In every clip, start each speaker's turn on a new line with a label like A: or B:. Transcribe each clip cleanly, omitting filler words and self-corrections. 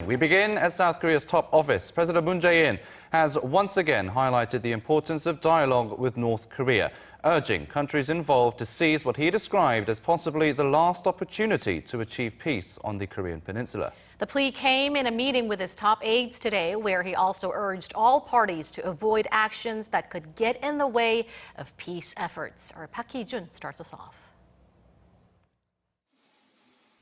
A: We begin at South Korea's top office. President Moon Jae-in has once again highlighted the importance of dialogue with North Korea, urging countries involved to seize what he described as possibly the last opportunity to achieve peace on the Korean peninsula.
B: The plea came in a meeting with his top aides today, where he also urged all parties to avoid actions that could get in the way of peace efforts. Our Park Hee-jun starts us off.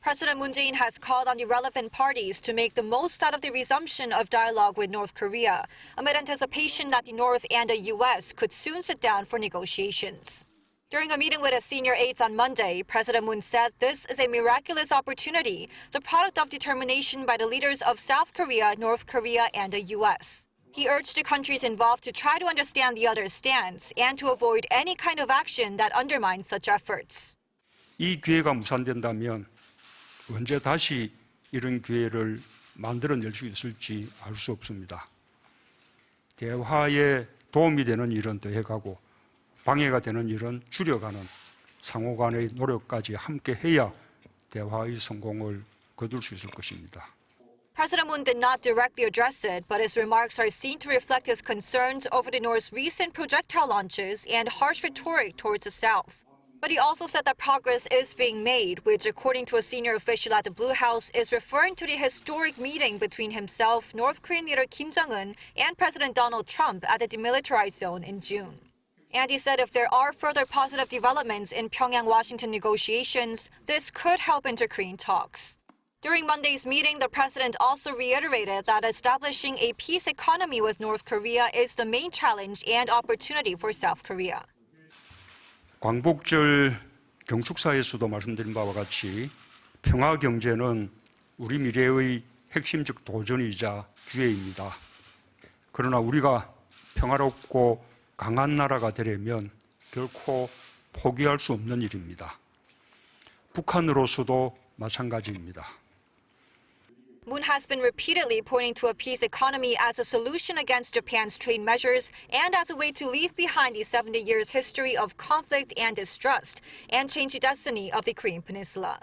C: President Moon Jae-in has called on the relevant parties to make the most out of the resumption of dialogue with North Korea, amid anticipation that the North and the U.S. could soon sit down for negotiations. During a meeting with his senior aides on Monday, President Moon said this is a miraculous opportunity, the product of determination by the leaders of South Korea, North Korea, and the U.S. He urged the countries involved to try to understand the other's stance and to avoid any kind of action that undermines such efforts.
D: 이 기회가 무산된다면 언제 다시 이런 기회를 만들어낼 수 있을지 알 수 없습니다. 대화에 도움이 되는 일은 더해가고 방해가 되는 일은 줄여가는 상호 간의 노력까지 함께 해야 대화의 성공을 거둘 수 있을 것입니다.
C: President Moon did not directly address it, but his remarks are seen to reflect his concerns over the North's recent projectile launches and harsh rhetoric towards the South. But he also said that progress is being made, which, according to a senior official at the Blue House, is referring to the historic meeting between himself, North Korean leader Kim Jong-un, and President Donald Trump at the demilitarized zone in June. And he said if there are further positive developments in Pyongyang-Washington negotiations, this could help inter-Korean talks. During Monday's meeting, the president also reiterated that establishing a peace economy with North Korea is the main challenge and opportunity for South Korea.
D: 광복절 경축사에서도 말씀드린 바와 같이 평화 경제는 우리 미래의 핵심적 도전이자 기회입니다. 그러나 우리가 평화롭고 강한 나라가 되려면 결코 포기할 수 없는 일입니다. 북한으로서도 마찬가지입니다.
C: Moon has been repeatedly pointing to a peace economy as a solution against Japan's trade measures and as a way to leave behind the 70 years history of conflict and distrust and change the destiny of the Korean peninsula.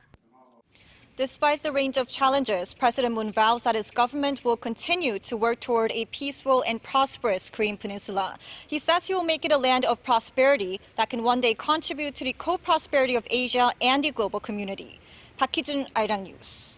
C: Despite the range of challenges, President Moon vows that his government will continue to work toward a peaceful and prosperous Korean peninsula. He says he will make it a land of prosperity that can one day contribute to the co-prosperity of Asia and the global community. Park Hee-jun, Arirang News.